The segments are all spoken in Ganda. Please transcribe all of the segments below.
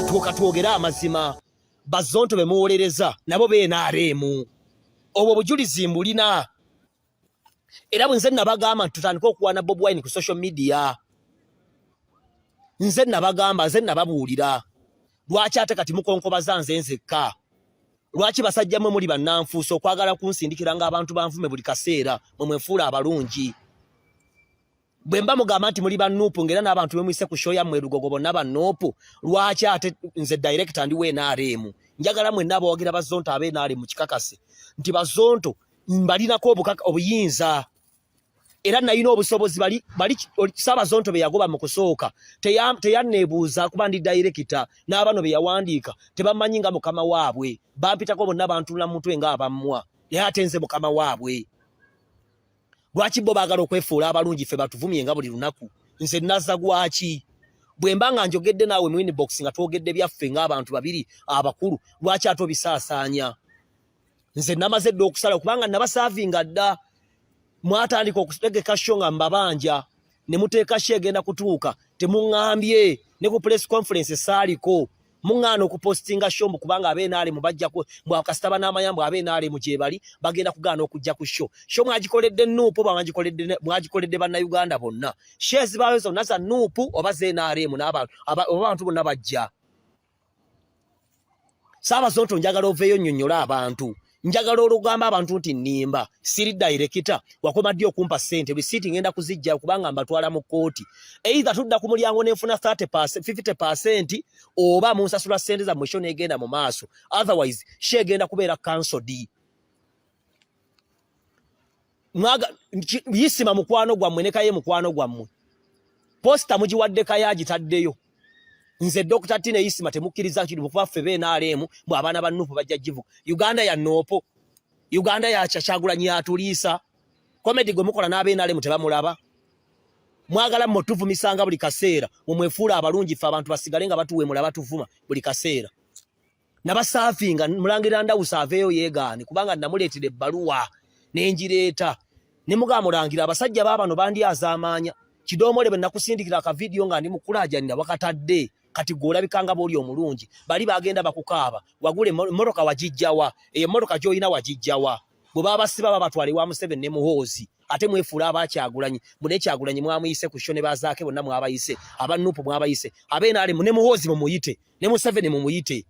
katwogera amazima Bizonto bemuwolereza nabo NRM obwo bujulizi mbulina era bwenze nabagamba tutandika okuwana Bobi Wine ku social media nze nabagamba nze nababuulira lwaki ate kati mukonkobaza nze nzekka lwaki basajja mwe muli bannanfuuso okwagala kunsindikira nga abantu banvume buli kaseera mwefuula abalungi bwemba mugamba nti muli bannuupu ngera n'abantu bemuyise ku show yammwe Lugogo bonna bannuupu lwaki ate nze director ndi NRM njagala mwenna abawagira Bizonto NRM kikakase nti Bizonto mbalinako obuyinza era nayina obusobozi bali Bizonto be yagoba mu kusooka teyanneebuuza kuba ndi director n'abano be yawandiika tebamanyi nga mukama waabwe bampitako bonna bantula mutwe nga abammwa naye ate nze mukama waabwe lwaki bo baagala okwefuula abalungi ffe batuvumye nga buli lunaku nze nazza gwaki bwemba nga njogedde naawe mu inbox nga twogedde byaffe ng'abantu babiri abakulu lwaki ate obisaasaanya nze namaze dde okusala kubanga nabasaavinga dda mwatandika okutegeka show nga mbabanja ne muteeka show egenda kutuuka temuŋŋambye ne ku press conference saaliko muŋŋaana okupostinga show kubanga NRM bajja bwakasitaba n'amayambo NRM gye bali bagenda kugaana okujja ku show mwagikoledde nuupu mwagikoledde bannayuganda bonna show ezibaayo zonna za nuupu oba NRM abantu bonna bajja Bizonto njagala oveeyo nnyonnyola abantu njagala olugamba abantu nti nnimba siri director wakoma ddi okumpa ssente bisiti ngenda kuzijja kubanga mbatwala mu kkooti either tudda ku mulyango nenfuna 30% 50% oba munsasula ssente za mwisho negenda mu maaso otherwise she egenda kubeera cancelled yisima mukwano gwammwe ne kaye mukwano gwammwe posta mugiwadde kaya agitaddeyo nze Dr. Tine yisima temukkiriza kiri bufaffe NRM bwe abaana bannupu bajja jivuga Uganda ya noopo Uganda ya Kyagulanyi atuliisa comedy gwe mukola n'NRM tebamulaba mwagala mmotuvu misanga buli kaseera mwefuula abalungi ffe abantu basigale nga batuwe mulaba tuvuma buli kaseera nabasaafinga mulangira Ndawusa aveeyo yeegaane kubanga namuleetera ebbaluwa n'enjireeta ne mugamba mulangira abasajja baabano bandyazaamaanya kidoomole bwe nakusindikira aka video nga ndi mukulaajanira wakatadde kati golabikanga boli omulungi bali bagenda bakukaaba wagule moroka wajijjawa moroka joyina wajijjawa bwe baba siba babatwale wa Museveni ne Muhoozi ate mwefuula abakyagulanyi mune kyagulanyi mwamuyise ku shone bazaake bonna mwabayise abannupu mwabayise NRM ne Muhoozi mumuyite ne Museveni mumuyite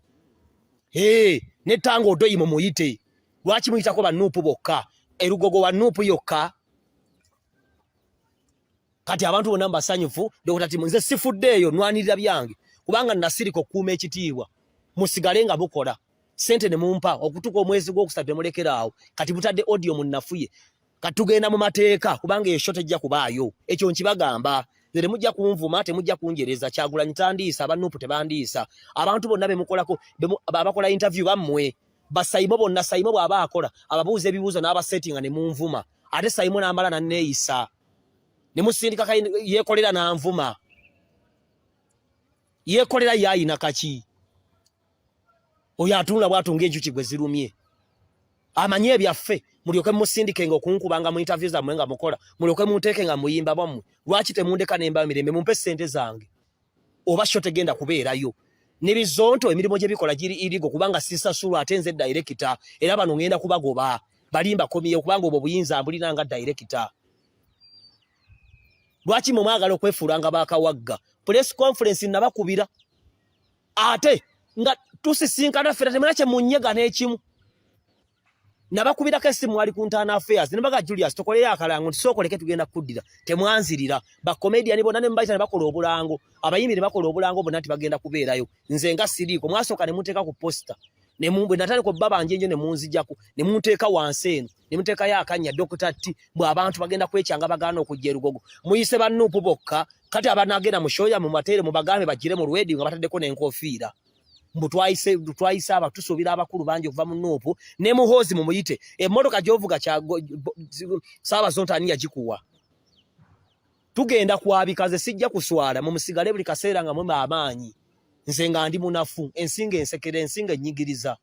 ne Tango Odoyi mumuyite lwaki muyitako bannupu bokka Lugogo wa nupu yokka kati abantu bonna mbasanyufu Dr. Timo nze sifuddeeyo nwanirira byange kubanga nasiriko kuuma ekitiibwa musigale nga mukola sente ne mumpa okutuka omwezi gw'okusatu mulekeraawo kati butadde audio munnafuye katugenda mu mateeka kubanga eyo shot ejja kubaayo ekyo nkibagamba nze mujja kunvuma temujja kunjereza Kyagulanyi tandiisa abannupu tebandiisa abantu bonna bemukolako abakola interview bammwe basayimo bonna sayimo bw'aba akola ababuuza ebibuuzo n'abasettinga ne munvuma ate sayimo n'amala nanneeyisa ne musindika yeekolera n'anvuma yeekolera yaayina kaki oyo atunula bw'atunga enjuki gwe zirumye amanye ebyaffe mulyoke musindike nga okunkubanga mu interview zammwe nga mukola mulyoke munteeke nga muyimba bwammwe lwaki temundeka nemba mirembe mumpe ssente zange oba sho tegenda kubeerayo ne Bizonto emirimu gye bikola giri irigo kubanga sisasulwa ate nze director era bano ngenda kubagoba balimba komiye kubanga obwo buyinza mbulina nga director lwaki mu mwagala okwefuulanga baakawagga press conference nabakubira ate nga tusisinkana ffe temuna kye munyega n'ekimu nabakubirako essimu wali ku Internal Affairs ne baga Julius tokolera akalango tisookoleke tugenda kuddira temwanzirira bakomediani bonna ne mbayita ne bakola obulango abayimbi ne bakola obulango bonna nti bagenda kubeerayo nze nga siriiko mwasooka ne muteeka ku posta ne bwe natandika obbabanja enjo ne munzijjaku ne munteeka wansi eno ne muteekayo akanya Dr. T bwe abantu bagenda kwekyanga bagaana okujja Lugogo muyise bannuupu bokka kati abanagenda mu shoya mu matere mu bagambe bagire mu lwedi nga bataddeko n'enkofiira twayise abatusuubira abakulu bangi okuva mu nuupu ne Muhoozi mumuyite emmotoka gy'ovuga Bizonto ani yagikuwa tugenda kwabika nze sijja kuswala mumusigale buli kaseera nga mwema amaanyi nze nga ndi munafu ensinga ensekere ensinga ennyigiriza